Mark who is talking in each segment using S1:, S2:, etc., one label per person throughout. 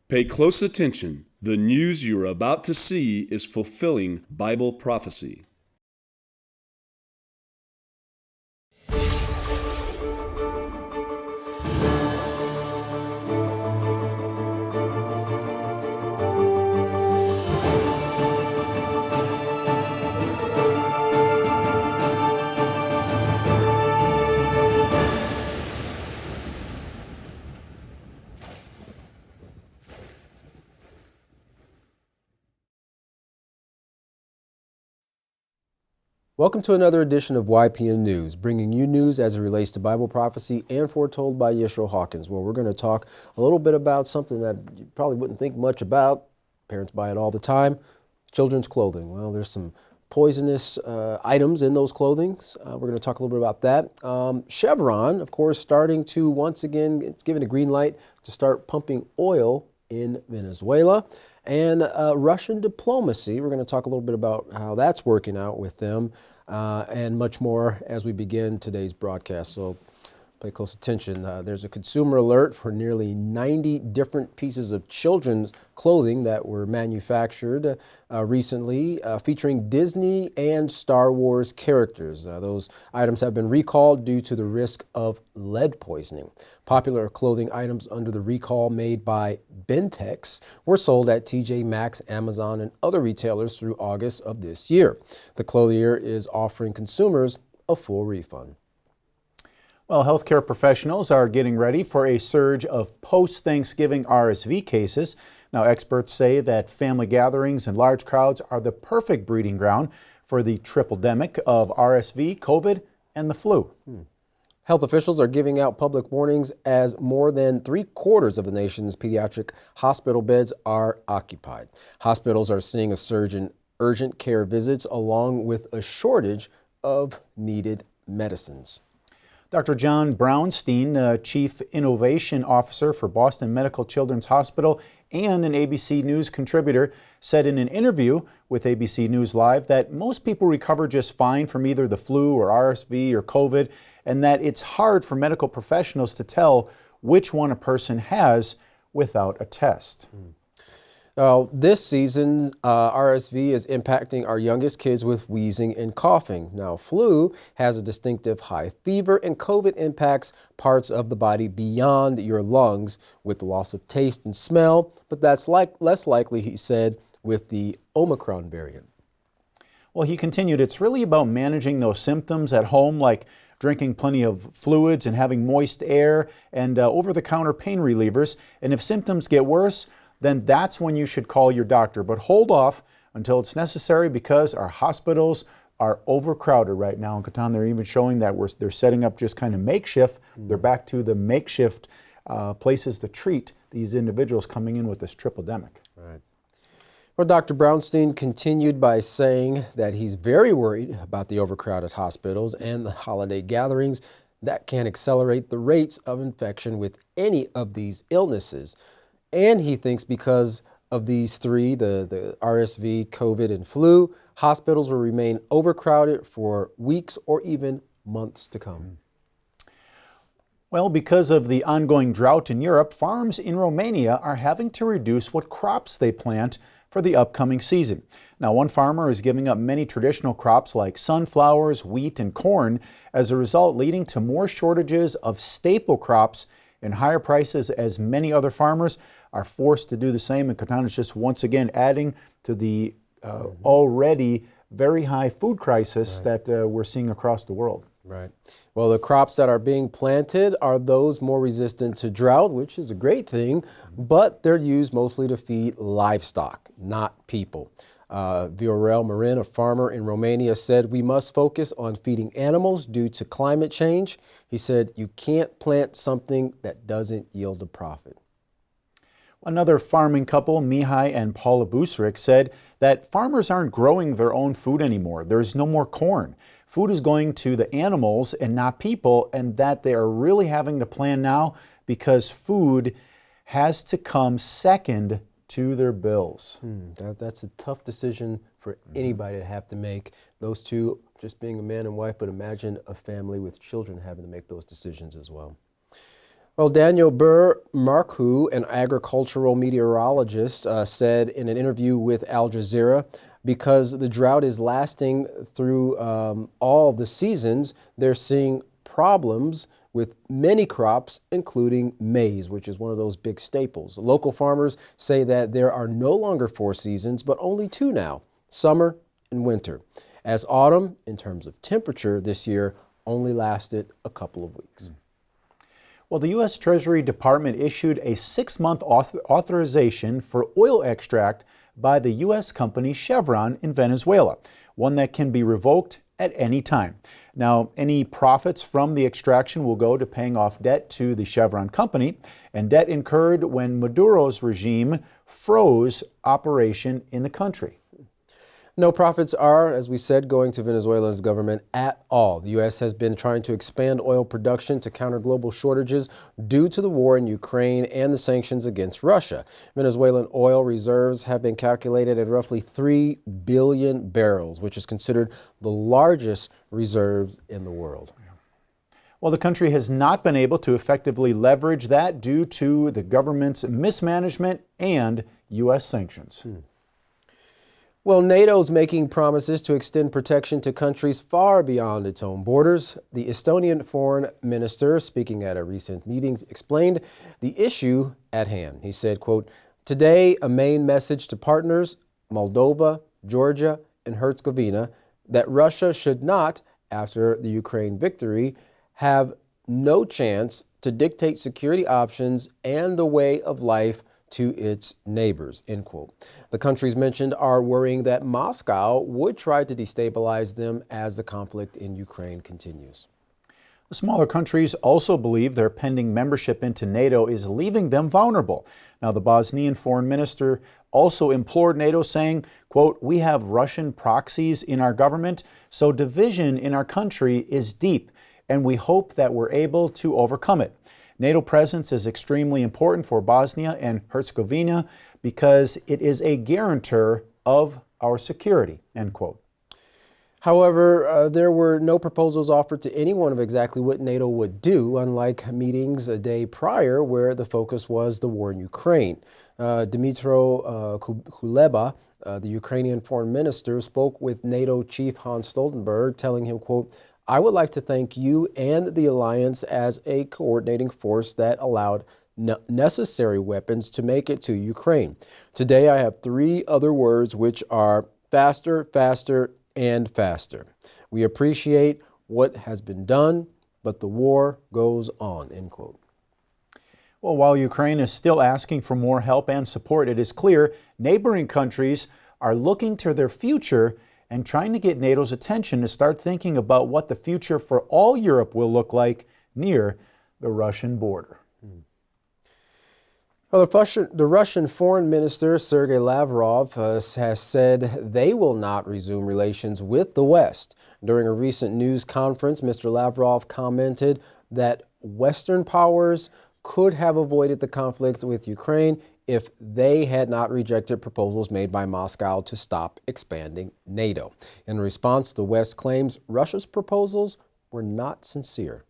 S1: Pay close attention. The news you are about to see is fulfilling Bible prophecy.
S2: Welcome to another edition of YPN News, bringing you news as it relates to Bible prophecy and foretold by Yeshua Hawkins. Well, we're going to talk a little bit about something that you probably wouldn't think much about. Parents buy it all the time. Children's clothing. Well, there's some poisonous items in those clothings. We're going to talk a little bit about that. Chevron, of course, starting to once again, it's given a green light to start pumping oil in Venezuela. And Russian diplomacy, we're going to talk a little bit about how that's working out with them and much more as we begin today's broadcast. So pay close attention. There's a consumer alert for nearly 90 different pieces of children's clothing that were manufactured recently featuring Disney and Star Wars characters. Those items have been recalled due to the risk of lead poisoning. Popular clothing items under the recall made by Bentex were sold at TJ Maxx, Amazon, and other retailers through August of this year. The clothier is offering consumers a full refund.
S3: Well, healthcare professionals are getting ready for a surge of post-Thanksgiving RSV cases. Now, experts say that family gatherings and large crowds are the perfect breeding ground for the triple-demic of RSV, COVID, and the flu.
S2: Health officials are giving out public warnings as more than 3/4 of the nation's pediatric hospital beds are occupied. Hospitals are seeing a surge in urgent care visits along with a shortage of needed medicines.
S3: Dr. John Brownstein, Chief Innovation Officer for Boston Medical Children's Hospital and an ABC News contributor, said in an interview with ABC News Live that most people recover just fine from either the flu or RSV or COVID, and that it's hard for medical professionals to tell which one a person has without a test.
S2: This season, RSV is impacting our youngest kids with wheezing and coughing. Now, flu has a distinctive high fever, and COVID impacts parts of the body beyond your lungs with the loss of taste and smell, but that's less likely, he said, with the Omicron variant.
S3: Well, he continued, it's really about managing those symptoms at home, like drinking plenty of fluids and having moist air and over-the-counter pain relievers. And if symptoms get worse, then that's when you should call your doctor. But hold off until it's necessary because our hospitals are overcrowded right now. In Catan, they're even showing that they're setting up just kind of makeshift. They're back to the makeshift places to treat these individuals coming in with this triple-demic.
S2: Right. Well, Dr. Brownstein continued by saying that he's very worried about the overcrowded hospitals and the holiday gatherings that can accelerate the rates of infection with any of these illnesses. And he thinks because of these three, the RSV, COVID, and flu, hospitals will remain overcrowded for weeks or even months to come.
S3: Well, because of the ongoing drought in Europe, farms in Romania are having to reduce what crops they plant for the upcoming season. Now, one farmer is giving up many traditional crops like sunflowers, wheat, and corn, as a result leading to more shortages of staple crops and higher prices as many other farmers are forced to do the same. And Catan is just once again adding to the already very high food crisis that we're seeing across the world.
S2: Right. Well, the crops that are being planted are those more resistant to drought, which is a great thing, but they're used mostly to feed livestock, not people. Viorel Marin, a farmer in Romania, said we must focus on feeding animals due to climate change. He said you can't plant something that doesn't yield a profit.
S3: Another farming couple, Mihai and Paula Busrick, said that farmers aren't growing their own food anymore. There's no more corn. Food is going to the animals and not people, and that they are really having to plan now because food has to come second to their bills.
S2: That's a tough decision for anybody to have to make. Those two, just being a man and wife, but imagine a family with children having to make those decisions as well. Well, Daniel Markhu, an agricultural meteorologist, said in an interview with Al Jazeera, because the drought is lasting through all the seasons, they're seeing problems with many crops, including maize, which is one of those big staples. Local farmers say that there are no longer 4 seasons, but only 2 now, summer and winter, as autumn, in terms of temperature this year, only lasted a couple of weeks.
S3: Well, the U.S. Treasury Department issued a 6-month authorization for oil extract by the U.S. company Chevron in Venezuela, one that can be revoked at any time. Now, any profits from the extraction will go to paying off debt to the Chevron company, and debt incurred when Maduro's regime froze operation in the country.
S2: No profits are, as we said, going to Venezuela's government at all. The U.S. has been trying to expand oil production to counter global shortages due to the war in Ukraine and the sanctions against Russia. Venezuelan oil reserves have been calculated at roughly 3 billion barrels, which is considered the largest reserves in the world.
S3: Well, the country has not been able to effectively leverage that due to the government's mismanagement and U.S. sanctions.
S2: Well, NATO's making promises to extend protection to countries far beyond its own borders. The Estonian foreign minister, speaking at a recent meeting, explained the issue at hand. He said, quote, "Today, a main message to partners, Moldova, Georgia, and Herzegovina, that Russia should not, after the Ukraine victory, have no chance to dictate security options and the way of life to its neighbors," end quote. The countries mentioned are worrying that Moscow would try to destabilize them as the conflict in Ukraine continues.
S3: The smaller countries also believe their pending membership into NATO is leaving them vulnerable. Now, the Bosnian foreign minister also implored NATO, saying, quote, "We have Russian proxies in our government, so division in our country is deep, and we hope that we're able to overcome it. NATO presence is extremely important for Bosnia and Herzegovina because it is a guarantor of our security," end quote.
S2: However, there were no proposals offered to anyone of exactly what NATO would do, unlike meetings a day prior where the focus was the war in Ukraine. Dmytro Kuleba, the Ukrainian foreign minister, spoke with NATO chief Hans Stoltenberg, telling him, quote, "I would like to thank you and the alliance as a coordinating force that allowed necessary weapons to make it to Ukraine. Today I have 3 other words which are faster, faster, and faster. We appreciate what has been done, but the war goes on," end quote.
S3: Well, while Ukraine is still asking for more help and support, it is clear neighboring countries are looking to their future and trying to get NATO's attention to start thinking about what the future for all Europe will look like near the Russian border.
S2: Well, the Russian foreign minister, Sergei Lavrov, has said they will not resume relations with the West. During a recent news conference, Mr. Lavrov commented that Western powers could have avoided the conflict with Ukraine if they had not rejected proposals made by Moscow to stop expanding NATO. In response, the West claims Russia's proposals were not sincere.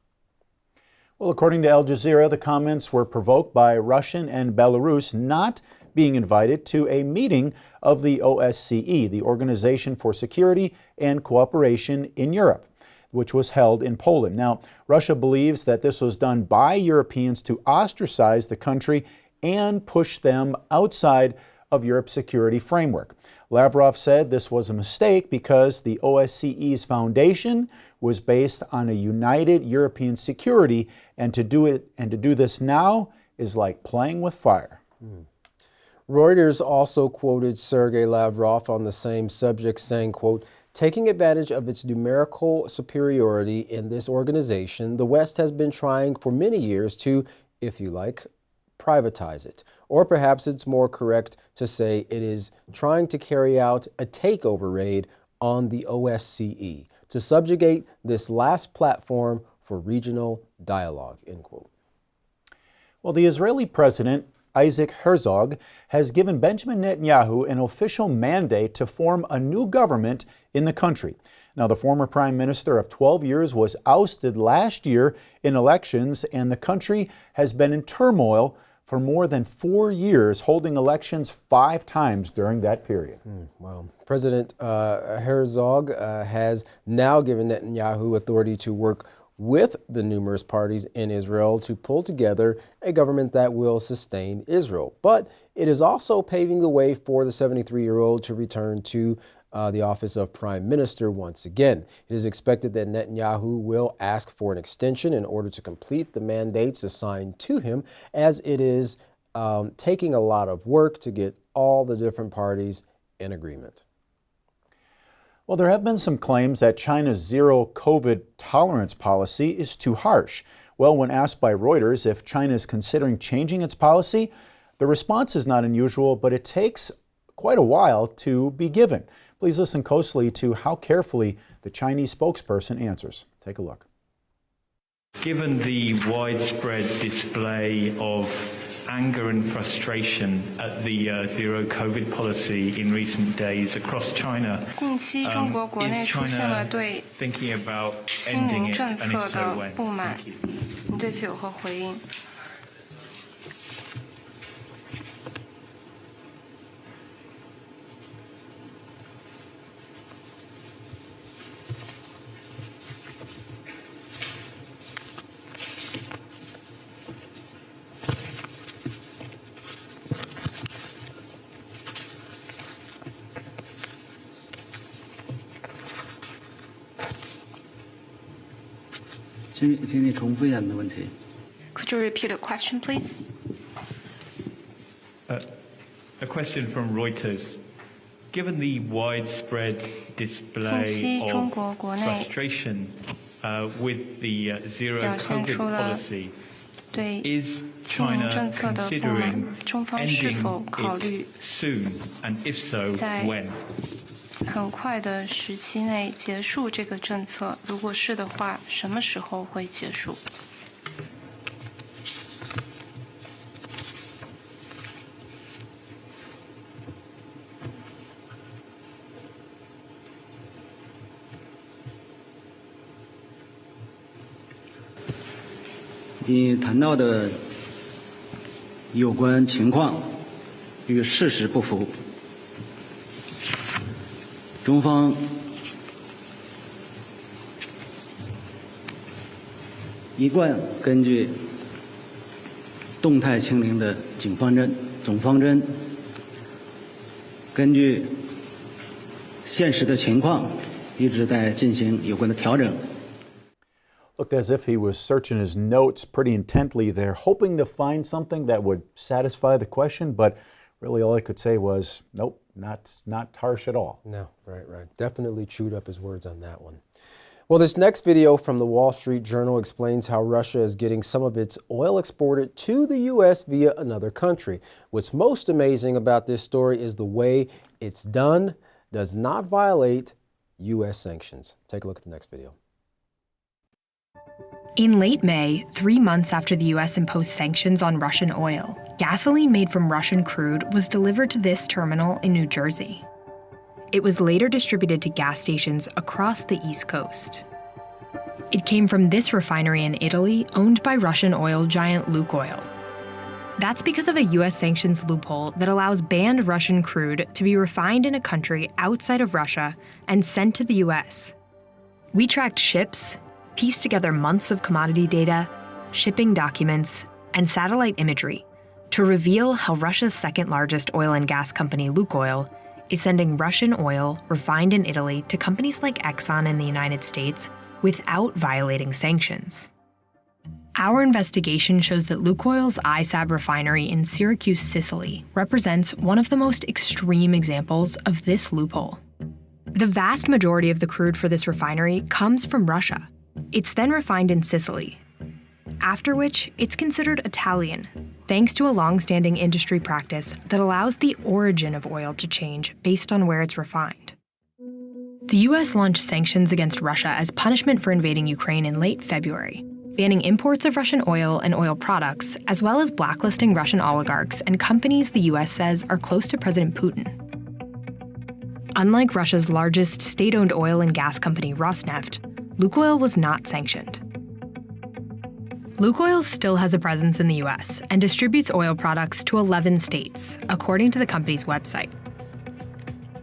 S3: Well, according to Al Jazeera, the comments were provoked by Russian and Belarus not being invited to a meeting of the OSCE, the Organization for Security and Cooperation in Europe, which was held in Poland. Now, Russia believes that this was done by Europeans to ostracize the country and push them outside of Europe's security framework. Lavrov said this was a mistake because the OSCE's foundation was based on a united European security, and to do this now is like playing with fire.
S2: Reuters also quoted Sergei Lavrov on the same subject, saying, quote, "Taking advantage of its numerical superiority in this organization, the West has been trying for many years to, if you like, privatize it. Or perhaps it's more correct to say it is trying to carry out a takeover raid on the OSCE to subjugate this last platform for regional dialogue," end quote.
S3: Well, the Israeli president, Isaac Herzog, has given Benjamin Netanyahu an official mandate to form a new government in the country. Now, the former prime minister of 12 years was ousted last year in elections, and the country has been in turmoil for more than 4 years, holding elections 5 times during that period.
S2: Well, President Herzog has now given Netanyahu authority to work with the numerous parties in Israel to pull together a government that will sustain Israel. But it is also paving the way for the 73-year-old to return to the office of prime minister once again. It is expected that Netanyahu will ask for an extension in order to complete the mandates assigned to him, as it is taking a lot of work to get all the different parties in agreement.
S3: Well, there have been some claims that China's zero COVID tolerance policy is too harsh. Well, when asked by Reuters if China is considering changing its policy, the response is not unusual, but it takes quite a while to be given. Please listen closely to how carefully the Chinese spokesperson answers. Take a look.
S4: Given the widespread display of anger and frustration at the zero COVID policy in recent days across China,
S5: 近期中国国内
S4: is
S5: 出现了
S4: China
S5: 对
S4: thinking about
S5: 清
S4: ending
S5: 零
S4: it,
S5: 政
S4: and
S5: 策
S4: if so
S5: 的
S4: when?
S5: 不满
S4: Thank you.
S5: 你对此有何回应？
S6: 请你重复一下你的问题。
S5: Could you repeat the question, please?
S4: A question from Reuters. Given the widespread
S5: 近
S4: display
S5: 期中
S4: of
S5: 国国内
S4: frustration with the zero
S5: 表现
S4: COVID
S5: 出了
S4: policy,
S5: 对
S4: is
S5: 清零
S4: China
S5: 政策的不满，
S4: considering
S5: 中方是否
S4: ending
S5: 考虑
S4: it soon, and if so,
S5: 在
S4: when?
S5: 很快的时期内结束这个政策？如果是的话，什么时候会结束？
S6: 你谈到的有关情况与事实不符，中方一贯根据动态清零的总方针，根据现实的情况，一直在进行有关的调整。
S3: Looked as if he was searching his notes pretty intently there, hoping to find something that would satisfy the question, but really all I could say was, nope, not harsh at all.
S2: No, right. Definitely chewed up his words on that one. Well, this next video from the Wall Street Journal explains how Russia is getting some of its oil exported to the U.S. via another country. What's most amazing about this story is the way it's done does not violate U.S. sanctions. Take a look at the next video.
S7: In late May, 3 months after the U.S. imposed sanctions on Russian oil, gasoline made from Russian crude was delivered to this terminal in New Jersey. It was later distributed to gas stations across the East Coast. It came from this refinery in Italy, owned by Russian oil giant Lukoil. That's because of a U.S. sanctions loophole that allows banned Russian crude to be refined in a country outside of Russia and sent to the U.S. We tracked ships, pieced together months of commodity data, shipping documents, and satellite imagery to reveal how Russia's second largest oil and gas company, Lukoil, is sending Russian oil refined in Italy to companies like Exxon in the United States without violating sanctions. Our investigation shows that Lukoil's ISAB refinery in Syracuse, Sicily, represents one of the most extreme examples of this loophole. The vast majority of the crude for this refinery comes from Russia. It's then refined in Sicily, after which it's considered Italian, thanks to a long-standing industry practice that allows the origin of oil to change based on where it's refined. The U.S. launched sanctions against Russia as punishment for invading Ukraine in late February, banning imports of Russian oil and oil products, as well as blacklisting Russian oligarchs and companies the U.S. says are close to President Putin. Unlike Russia's largest state-owned oil and gas company, Rosneft, Lukoil was not sanctioned. Lukoil still has a presence in the U.S. and distributes oil products to 11 states, according to the company's website.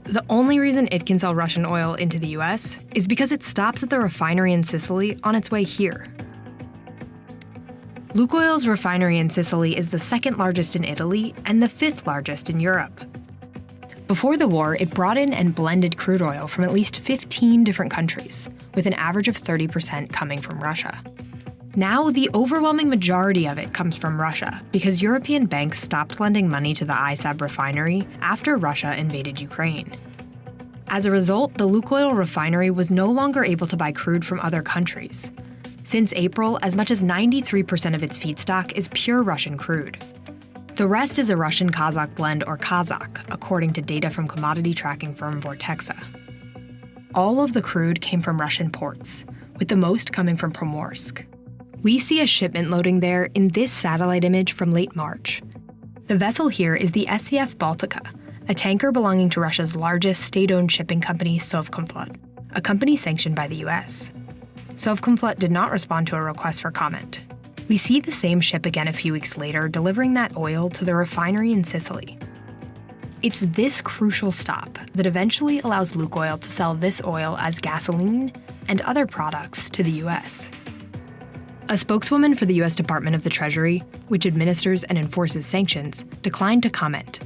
S7: The only reason it can sell Russian oil into the U.S. is because it stops at the refinery in Sicily on its way here. Lukoil's refinery in Sicily is the second largest in Italy and the fifth largest in Europe. Before the war, it brought in and blended crude oil from at least 15 different countries, with an average of 30% coming from Russia. Now, the overwhelming majority of it comes from Russia because European banks stopped lending money to the ISAB refinery after Russia invaded Ukraine. As a result, the Lukoil refinery was no longer able to buy crude from other countries. Since April, as much as 93% of its feedstock is pure Russian crude. The rest is a Russian-Kazakh blend, or Kazakh, according to data from commodity tracking firm Vortexa. All of the crude came from Russian ports, with the most coming from Primorsk. We see a shipment loading there in this satellite image from late March. The vessel here is the SCF Baltica, a tanker belonging to Russia's largest state-owned shipping company, Sovcomflot, a company sanctioned by the US. Sovcomflot did not respond to a request for comment. We see the same ship again a few weeks later, delivering that oil to the refinery in Sicily. It's this crucial stop that eventually allows Lukoil to sell this oil as gasoline and other products to the US. A spokeswoman for the U.S. Department of the Treasury, which administers and enforces sanctions, declined to comment.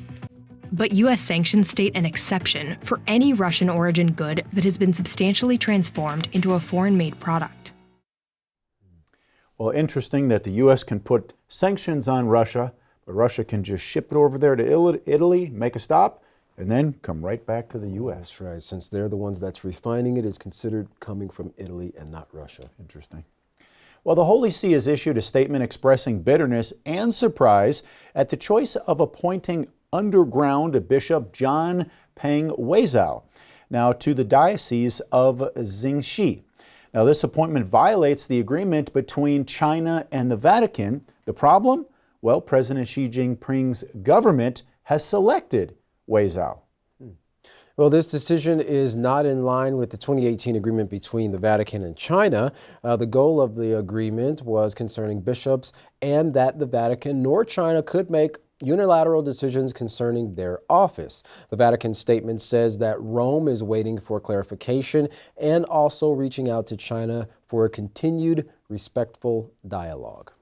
S7: But U.S. sanctions state an exception for any Russian-origin good that has been substantially transformed into a foreign-made product.
S3: Well, interesting that the U.S. can put sanctions on Russia, but Russia can just ship it over there to Italy, make a stop, and then come right back to the U.S.
S2: That's right. Since they're the ones that's refining it, it's considered coming from Italy and not Russia.
S3: Interesting. Well, the Holy See has issued a statement expressing bitterness and surprise at the choice of appointing underground Bishop John Peng Weizhou now to the Diocese of Jingxi. Now, this appointment violates the agreement between China and the Vatican. The problem? Well, President Xi Jinping's government has selected Weizhou.
S2: Well, this decision is not in line with the 2018 agreement between the Vatican and China. The goal of the agreement was concerning bishops and that the Vatican nor China could make unilateral decisions concerning their office. The Vatican statement says that Rome is waiting for clarification and also reaching out to China for a continued respectful dialogue.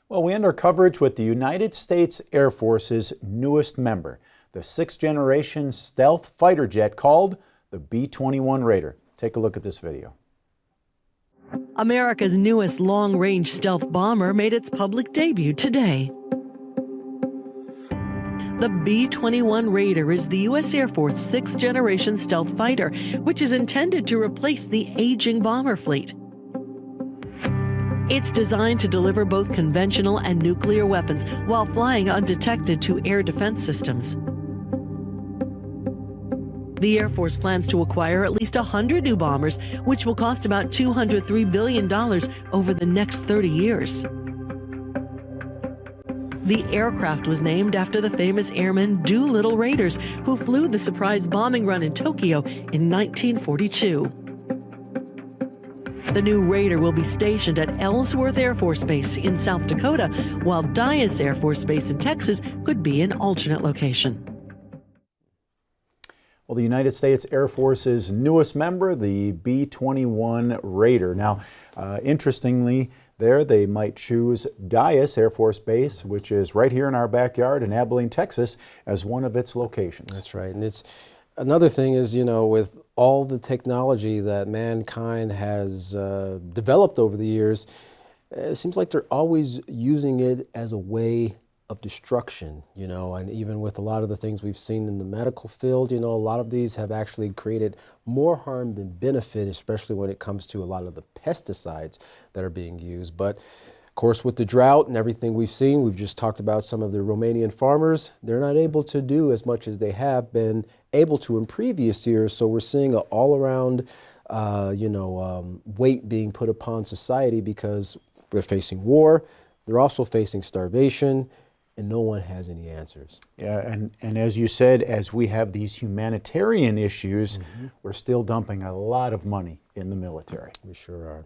S3: Well, we end our coverage with the United States Air Force's newest member, the sixth-generation stealth fighter jet called the B-21 Raider. Take a look at this video.
S8: America's newest long-range stealth bomber made its public debut today. The B-21 Raider is the U.S. Air Force's sixth-generation stealth fighter, which is intended to replace the aging bomber fleet. It's designed to deliver both conventional and nuclear weapons while flying undetected to air defense systems. The Air Force plans to acquire at least 100 new bombers, which will cost about $203 billion over the next 30 years. The aircraft was named after the famous airman Doolittle Raiders, who flew the surprise bombing run in Tokyo in 1942. The new Raider will be stationed at Ellsworth Air Force Base in South Dakota, while Dyess Air Force Base in Texas could be an alternate location.
S3: Well, the United States Air Force's newest member, the B-21 Raider. Now, interestingly, there they might choose Dyess Air Force Base, which is right here in our backyard in Abilene, Texas, as one of its locations.
S2: That's right. And it's another thing is, you know, with all the technology that mankind has developed over the years, it seems like they're always using it as a way of destruction, you know, and even with a lot of the things we've seen in the medical field, you know, a lot of these have actually created more harm than benefit, especially when it comes to a lot of the pesticides that are being used. But of course, with the drought and everything we've seen, we've just talked about some of the Romanian farmers. They're not able to do as much as they have been able to in previous years. So we're seeing an all-around, weight being put upon society because we're facing war. They're also facing starvation. and no one has any answers.
S3: Yeah, and as you said, as we have these humanitarian issues, we're still dumping a lot of money in the military.
S2: We sure are.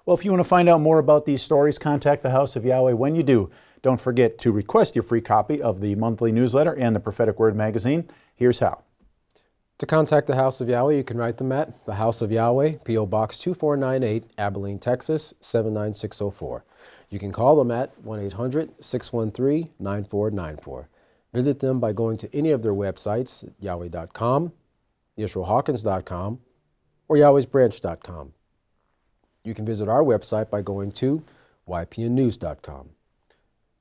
S3: Well, if you want to find out more about these stories, contact the House of Yahweh. When you do, don't forget to request your free copy of the monthly newsletter and the Prophetic Word magazine. Here's how.
S2: To contact the House of Yahweh, you can write them at the House of Yahweh, P.O. Box 2498, Abilene, Texas 79604. You can call them at 1-800-613-9494. Visit them by going to any of their websites, yahweh.com, yisroelhawkins.com, or yahwehsbranch.com. You can visit our website by going to ypnnews.com.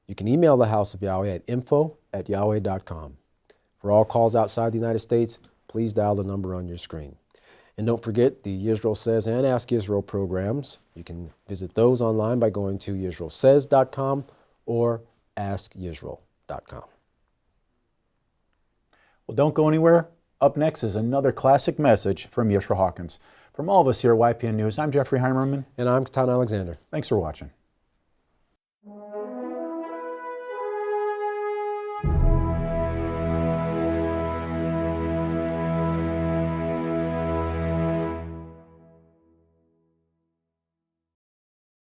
S2: You can email the House of Yahweh at info@yahweh.com. For all calls outside the United States, please dial the number on your screen. And don't forget the Yisrael Says and Ask Yisrael programs. You can visit those online by going to yisraelsays.com or askyisrael.com.
S3: Well, don't go anywhere. Up next is another classic message from Yisroel Hawkins. From all of us here at YPN News, I'm Jeffrey Heimerman.
S2: And I'm Tan Alexander.
S3: Thanks for watching.